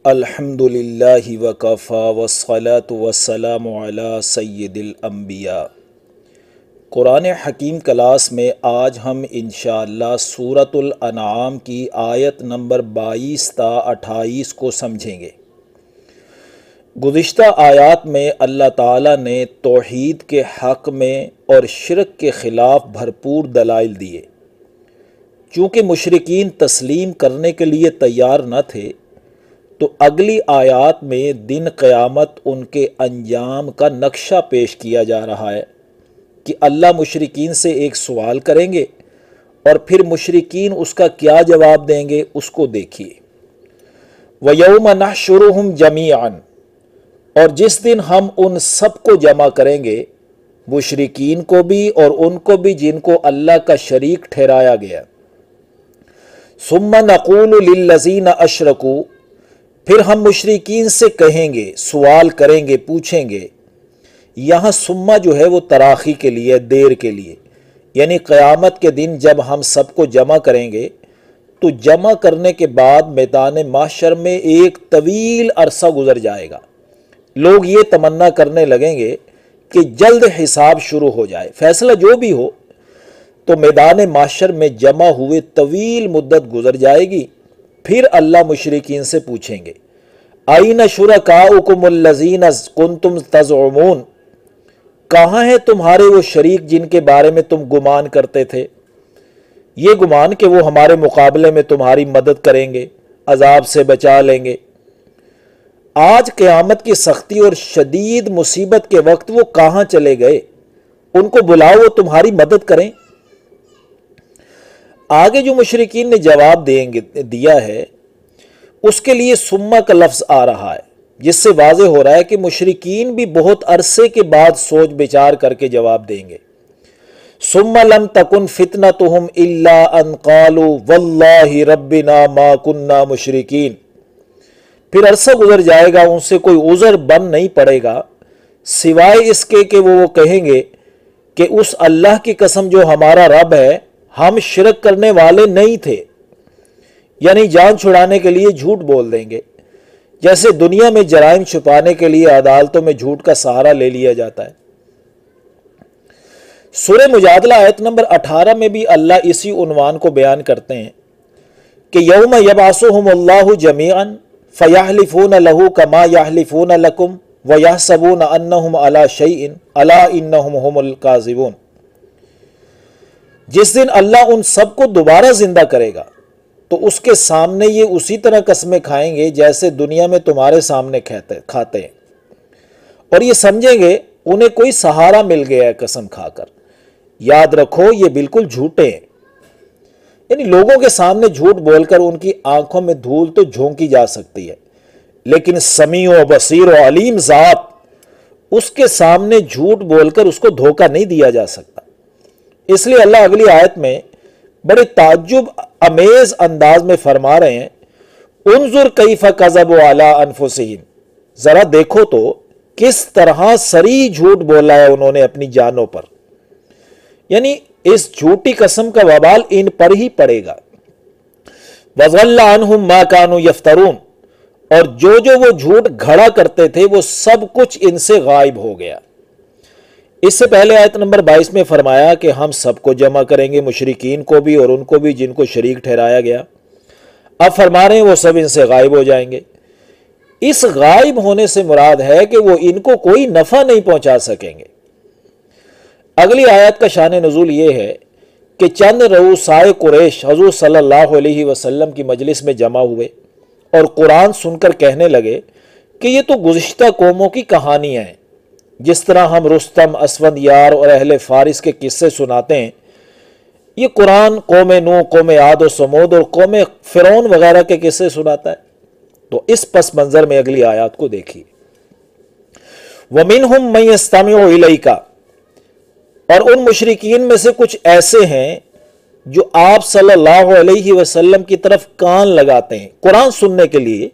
الحمدللہ وکفا والصلاة والسلام علی سید الانبیاء۔ قرآن حکیم کلاس میں آج ہم انشاءاللہ سورۃ الانعام کی آیت نمبر 22 تا 28 کو سمجھیں گے۔ گزشتہ آیات میں اللہ تعالیٰ نے توحید کے حق میں اور شرک کے خلاف بھرپور دلائل دیے۔ چونکہ مشرکین تسلیم کرنے کے لیے تیار نہ تھے، تو اگلی آیات میں دن قیامت ان کے انجام کا نقشہ پیش کیا جا رہا ہے کہ اللہ مشرکین سے ایک سوال کریں گے اور پھر مشرکین اس کا کیا جواب دیں گے، اس کو دیکھیے۔ وَيَوْمَ نَحْشُرُهُمْ جَمِيعًا، اور جس دن ہم ان سب کو جمع کریں گے، مشرکین کو بھی اور ان کو بھی جن کو اللہ کا شریک ٹھہرایا گیا۔ ثُمَّ نَقُولُ لِلَّذِينَ أَشْرَكُوا، پھر ہم مشرکین سے کہیں گے، سوال کریں گے، پوچھیں گے۔ یہاں ثم جو ہے وہ تراخی کے لیے، دیر کے لیے، یعنی قیامت کے دن جب ہم سب کو جمع کریں گے تو جمع کرنے کے بعد میدان محشر میں ایک طویل عرصہ گزر جائے گا۔ لوگ یہ تمنا کرنے لگیں گے کہ جلد حساب شروع ہو جائے، فیصلہ جو بھی ہو۔ تو میدان محشر میں جمع ہوئے طویل مدت گزر جائے گی، پھر اللہ مشرکین سے پوچھیں گے، اَیْنَ شُرَکَاؤُکُمُ الَّذِینَ کُنْتُمْ تَزْعُمُونَ، کہاں ہیں تمہارے وہ شریک جن کے بارے میں تم گمان کرتے تھے؟ یہ گمان کہ وہ ہمارے مقابلے میں تمہاری مدد کریں گے، عذاب سے بچا لیں گے۔ آج قیامت کی سختی اور شدید مصیبت کے وقت وہ کہاں چلے گئے؟ ان کو بلاؤ، وہ تمہاری مدد کریں۔ آگے جو مشرکین نے جواب دیا ہے اس کے لیے ثم کا لفظ آ رہا ہے، جس سے واضح ہو رہا ہے کہ مشرکین بھی بہت عرصے کے بعد سوچ بچار کر کے جواب دیں گے۔ ثم لم تکن فتنتہم الا ان قالوا واللہ ربنا ما کننا مشرکین، پھر عرصہ گزر جائے گا، ان سے کوئی عذر بن نہیں پڑے گا سوائے اس کے کہ وہ کہیں گے کہ اس اللہ کی قسم جو ہمارا رب ہے، ہم شرک کرنے والے نہیں تھے۔ یعنی جان چھڑانے کے لیے جھوٹ بول دیں گے، جیسے دنیا میں جرائم چھپانے کے لیے عدالتوں میں جھوٹ کا سہارا لے لیا جاتا ہے۔ سورہ مجادلہ آیت نمبر 18 میں بھی اللہ اسی عنوان کو بیان کرتے ہیں کہ یوم یبعثہم اللہ جمیعا فیحلفون لہ کما یحلفون لکم ویحسبون انہم علی شیء الا انہم ھم الکاذبون، جس دن اللہ ان سب کو دوبارہ زندہ کرے گا تو اس کے سامنے یہ اسی طرح قسمیں کھائیں گے جیسے دنیا میں تمہارے سامنے کھاتے ہیں، اور یہ سمجھیں گے انہیں کوئی سہارا مل گیا ہے قسم کھا کر۔ یاد رکھو یہ بالکل جھوٹے ہیں، یعنی لوگوں کے سامنے جھوٹ بول کر ان کی آنکھوں میں دھول تو جھونکی جا سکتی ہے، لیکن سمیع و بصیر و علیم ذات، اس کے سامنے جھوٹ بول کر اس کو دھوکہ نہیں دیا جا سکتا۔ اس لیے اللہ اگلی آیت میں بڑے تعجب امیز انداز میں فرما رہے ہیں، انظر کیف کذبوا علی انفسہم، ذرا دیکھو تو کس طرح صریح جھوٹ بولا ہے انہوں نے اپنی جانوں پر، یعنی اس جھوٹی قسم کا وبال ان پر ہی پڑے گا۔ وضل عنہم ما کانوا یفترون، اور جو وہ جھوٹ گھڑا کرتے تھے وہ سب کچھ ان سے غائب ہو گیا۔ اس سے پہلے آیت نمبر 22 میں فرمایا کہ ہم سب کو جمع کریں گے، مشرکین کو بھی اور ان کو بھی جن کو شریک ٹھہرایا گیا۔ اب فرما رہے ہیں وہ سب ان سے غائب ہو جائیں گے۔ اس غائب ہونے سے مراد ہے کہ وہ ان کو کوئی نفع نہیں پہنچا سکیں گے۔ اگلی آیت کا شان نزول یہ ہے کہ چند رؤسائے قریش حضور صلی اللہ علیہ وسلم کی مجلس میں جمع ہوئے اور قرآن سن کر کہنے لگے کہ یہ تو گزشتہ قوموں کی کہانیاں ہیں، جس طرح ہم رستم، اسفندیار اور اہل فارس کے قصے سناتے ہیں، یہ قرآن قوم نوح، قوم عاد و سمود اور قوم فرعون وغیرہ کے قصے سناتا ہے۔ تو اس پس منظر میں اگلی آیات کو دیکھیے، وَمِنْهُمْ مَن يَسْتَمِعُ إِلَيْكَ، اور ان مشرکین میں سے کچھ ایسے ہیں جو آپ صلی اللہ علیہ وسلم کی طرف کان لگاتے ہیں قرآن سننے کے لیے،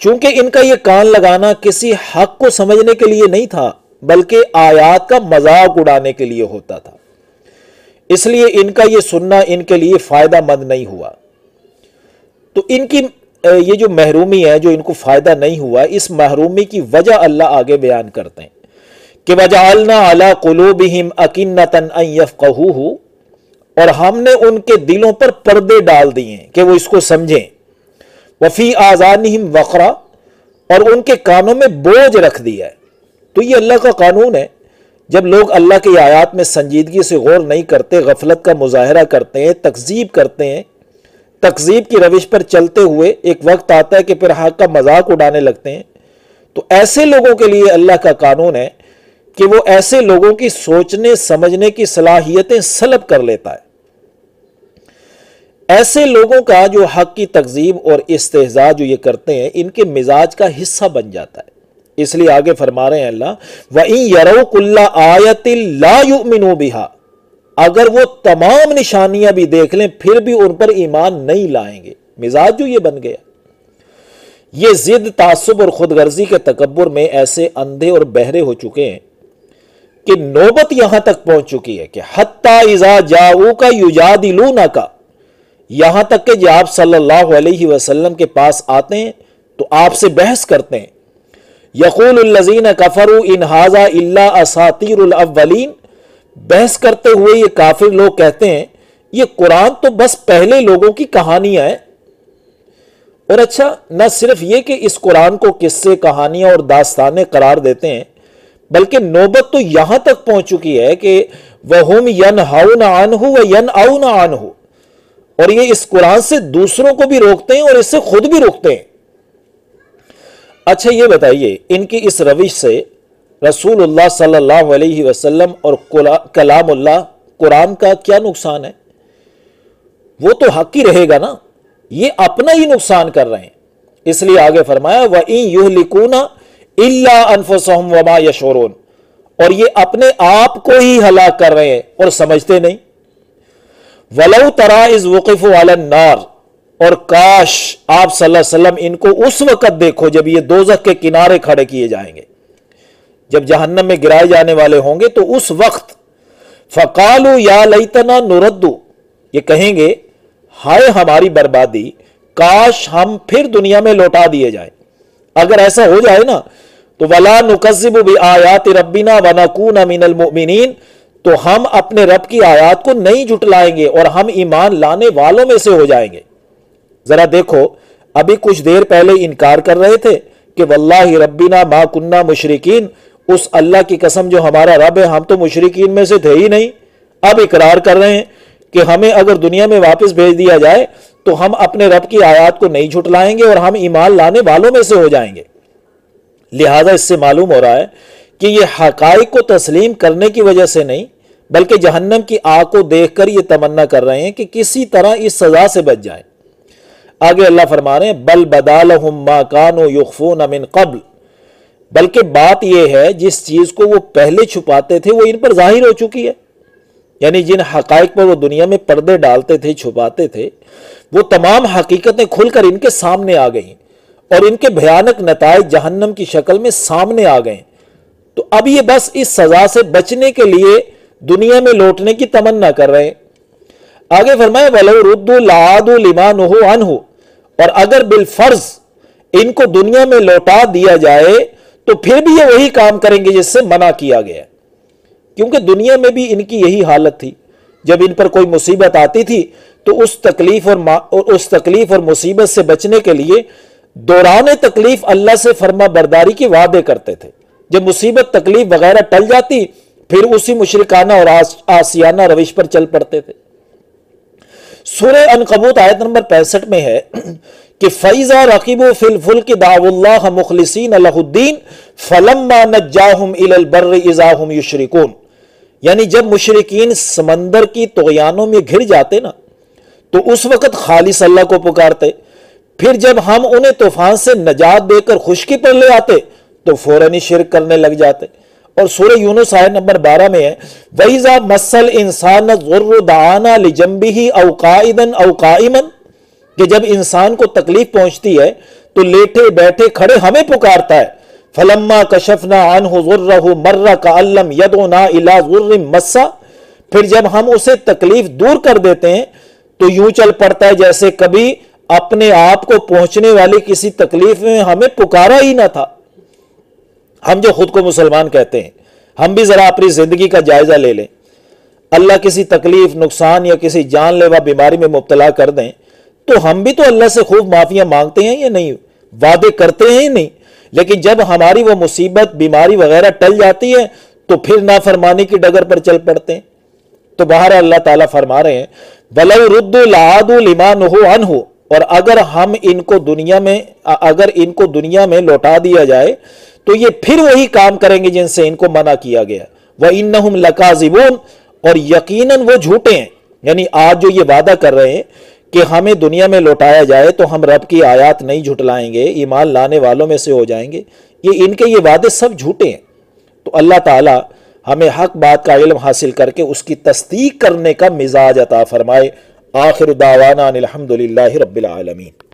چونکہ ان کا یہ کان لگانا کسی حق کو سمجھنے کے لیے نہیں تھا بلکہ آیات کا مذاق اڑانے کے لیے ہوتا تھا، اس لیے ان کا یہ سننا ان کے لیے فائدہ مند نہیں ہوا۔ تو ان کی یہ جو محرومی ہے جو ان کو فائدہ نہیں ہوا، اس محرومی کی وجہ اللہ آگے بیان کرتے ہیں کہ وَجَعَلْنَا عَلَىٰ قُلُوبِهِمْ أَكِنَّةً أَن يَفْقَهُوهُ، اور ہم نے ان کے دلوں پر پردے ڈال دیے ہیں کہ وہ اس کو سمجھیں، وَفِي آذَانِهِمْ وَقْرًا، اور ان کے کانوں میں بوجھ رکھ دیا ہے۔ تو یہ اللہ کا قانون ہے، جب لوگ اللہ کی آیات میں سنجیدگی سے غور نہیں کرتے، غفلت کا مظاہرہ کرتے ہیں، تکذیب کرتے ہیں، تکذیب کی روش پر چلتے ہوئے ایک وقت آتا ہے کہ پھر حق کا مذاق اڑانے لگتے ہیں، تو ایسے لوگوں کے لیے اللہ کا قانون ہے کہ وہ ایسے لوگوں کی سوچنے سمجھنے کی صلاحیتیں سلب کر لیتا ہے۔ ایسے لوگوں کا جو حق کی تکذیب اور استہزاء جو یہ کرتے ہیں، ان کے مزاج کا حصہ بن جاتا ہے۔ اس لیے آگے فرما رہے ہیں اللہ وَإِن يَرَوْا كُلَّ آيَةٍ لَا يُؤْمِنُوا بِهَا، اگر وہ تمام نشانیاں بھی دیکھ لیں پھر بھی ان پر ایمان نہیں لائیں گے۔ مزاج جو یہ بن گیا، یہ ضد، تعصب اور خود غرضی کے تکبر میں ایسے اندھے اور بہرے ہو چکے ہیں کہ نوبت یہاں تک پہنچ چکی ہے کہ حَتَّى إِذَا جَاءُوكَ يُجَادِلُونَكَ، یہاں تک کہ جب آپ صلی اللہ علیہ وسلم کے پاس آتے ہیں تو آپ سے بحث کرتے ہیں، یقول الذین کفروا ان ھذا الا اساطیر الاولین، بحث کرتے ہوئے یہ کافر لوگ کہتے ہیں یہ قرآن تو بس پہلے لوگوں کی کہانیاں ہیں۔ اور اچھا، نہ صرف یہ کہ اس قرآن کو قصے، کہانیاں اور داستانیں قرار دیتے ہیں، بلکہ نوبت تو یہاں تک پہنچ چکی ہے کہ وَهُمْ يَنْهَوْنَ عَنْهُ وَيَنْأَوْنَ عَنْهُ، اور یہ اس قرآن سے دوسروں کو بھی روکتے ہیں اور اس سے خود بھی روکتے ہیں۔ اچھا یہ بتائیے، ان کی اس روش سے رسول اللہ صلی اللہ علیہ وسلم اور کلام اللہ قرآن کا کیا نقصان ہے؟ وہ تو حق ہی رہے گا نا، یہ اپنا ہی نقصان کر رہے ہیں۔ اس لیے آگے فرمایا وَإِن يُهْلِكُونَ إِلَّا أَنفُسَهُمْ وَمَا يَشْعُرُونَ، اور یہ اپنے آپ کو ہی ہلاک کر رہے ہیں اور سمجھتے نہیں۔ وَلَوْ تَرَىٰ إِذْ وُقِفُوا عَلَى النَّارِ، اور کاش آپ صلی اللہ علیہ وسلم ان کو اس وقت دیکھو جب یہ دوزخ کے کنارے کھڑے کیے جائیں گے، جب جہنم میں گرائے جانے والے ہوں گے، تو اس وقت فَقَالُوا يَا لَيْتَنَا نُرَدُّ، یہ کہیں گے ہائے ہماری بربادی، کاش ہم پھر دنیا میں لوٹا دیے جائیں۔ اگر ایسا ہو جائے نا تو وَلَا نُكَذِّبُ بِآيَاتِ رَبِّنَا وَنَكُونَ مِنَ الْمُؤْمِنِينَ، تو ہم اپنے رب کی آیات کو نہیں جھٹلائیں گے اور ہم ایمان لانے والوں میں سے ہو جائیں گے۔ ذرا دیکھو، ابھی کچھ دیر پہلے انکار کر رہے تھے کہ واللہ ربنا ما کننا مشرکین، اس اللہ کی قسم جو ہمارا رب ہے ہم تو مشرکین میں سے تھے ہی نہیں۔ اب اقرار کر رہے ہیں کہ ہمیں اگر دنیا میں واپس بھیج دیا جائے تو ہم اپنے رب کی آیات کو نہیں جھٹلائیں گے اور ہم ایمان لانے والوں میں سے ہو جائیں گے۔ لہذا اس سے معلوم ہو رہا ہے کہ یہ حقائق کو تسلیم کرنے کی وجہ سے نہیں، بلکہ جہنم کی آگ کو دیکھ کر یہ تمنا کر رہے ہیں کہ کسی طرح اس سزا سے بچ جائیں۔ آگے اللہ فرما رہے ہیں بل بدا لہم ما کانوا یخفون من قبل، بلکہ بات یہ ہے جس چیز کو وہ پہلے چھپاتے تھے وہ ان پر ظاہر ہو چکی ہے، یعنی جن حقائق پر وہ دنیا میں پردے ڈالتے تھے، چھپاتے تھے، وہ تمام حقیقتیں کھل کر ان کے سامنے آ گئیں اور ان کے بھیانک نتائج جہنم کی شکل میں سامنے آ گئے۔ تو اب یہ بس اس سزا سے بچنے کے لیے دنیا میں لوٹنے کی تمنا کر رہے ہیں۔ آگے فرمایا وَلَوْ رُدُّوا لَعَادُوا لِمَا نُهُوا عَنْهُ، اور اگر بالفرض ان کو دنیا میں لوٹا دیا جائے تو پھر بھی یہ وہی کام کریں گے جس سے منع کیا گیا ہے، کیونکہ دنیا میں بھی ان کی یہی حالت تھی۔ جب ان پر کوئی مصیبت آتی تھی تو اس تکلیف اور مصیبت سے بچنے کے لیے دوران تکلیف اللہ سے فرما برداری کے وعدے کرتے تھے۔ جب مصیبت، تکلیف وغیرہ ٹل جاتی پھر اسی مشرکانہ اور عاصیانہ روش پر چل پڑتے تھے۔ سورہ عنکبوت آیت نمبر 65 میں ہے کہ فَإِذَا رَكِبُوا فِي الْفُلْكِ دَعَوُا اللَّهَ مُخْلِصِينَ لَهُ الدِّينَ فَلَمَّا نَجَّاهُمْ إِلَى الْبَرِّ إِذَا هُمْ يُشْرِكُونَ، یعنی جب مشرکین سمندر کی طغیانوں میں گھر جاتے نا تو اس وقت خالص اللہ کو پکارتے، پھر جب ہم انہیں طوفان سے نجات دے کر خشکی پر لے آتے تو فوراً ہی شرک کرنے لگ جاتے۔ اور سورہ یونس آیت نمبر 12 میں ہے وَإِذَا مَسَّ الْإِنسَانَ الضُّرُّ دَعَانَا لِجَنبِهِ أَوْ قَاعِدًا أَوْ قَائِمًا، کہ جب انسان کو تکلیف پہنچتی ہے تو لیٹے بیٹھے کھڑے ہمیں پکارتا ہے۔ فَلَمَّا كَشَفْنَا عَنْهُ ضُرَّهُ مَرَّ كَأَن لَّمْ يَدْعُنَا إِلَىٰ ضُرٍّ مَسَّ، پھر جب ہم اسے تکلیف دور کر دیتے ہیں تو یوں چل پڑتا ہے جیسے کبھی اپنے آپ کو پہنچنے والی کسی تکلیف میں ہمیں پکارا ہی نہ تھا۔ ہم جو خود کو مسلمان کہتے ہیں، ہم بھی ذرا اپنی زندگی کا جائزہ لے لیں۔ اللہ کسی تکلیف، نقصان یا کسی جان لیوا بیماری میں مبتلا کر دیں تو ہم بھی تو اللہ سے خوب معافیاں مانگتے ہیں یا نہیں، وعدے کرتے ہیں یا نہیں؟ لیکن جب ہماری وہ مصیبت، بیماری وغیرہ ٹل جاتی ہے تو پھر نافرمانی کی ڈگر پر چل پڑتے ہیں۔ تو بہر اللہ تعالیٰ فرما رہے ہیں وَلَوْ رُدُّوا لَعَادُوا لِمَا نُهُوا عَنْهُ، اور اگر ان کو دنیا میں لوٹا دیا جائے تو یہ پھر وہی کام کریں گے جن سے ان کو منع کیا گیا۔ وَإِنَّهُمْ لَكَاذِبُونَ، اور یقیناً وہ جھوٹے ہیں۔ یعنی آج جو یہ وعدہ کر رہے ہیں کہ ہمیں دنیا میں لوٹایا جائے تو ہم رب کی آیات نہیں جھٹلائیں گے، ایمان لانے والوں میں سے ہو جائیں گے، ان کے یہ وعدے سب جھوٹے ہیں۔ تو اللہ تعالیٰ ہمیں حق بات کا علم حاصل کر کے اس کی تصدیق کرنے کا مزاج عطا فرمائے۔ آخر دعوانا الحمدللہ رب العالمین۔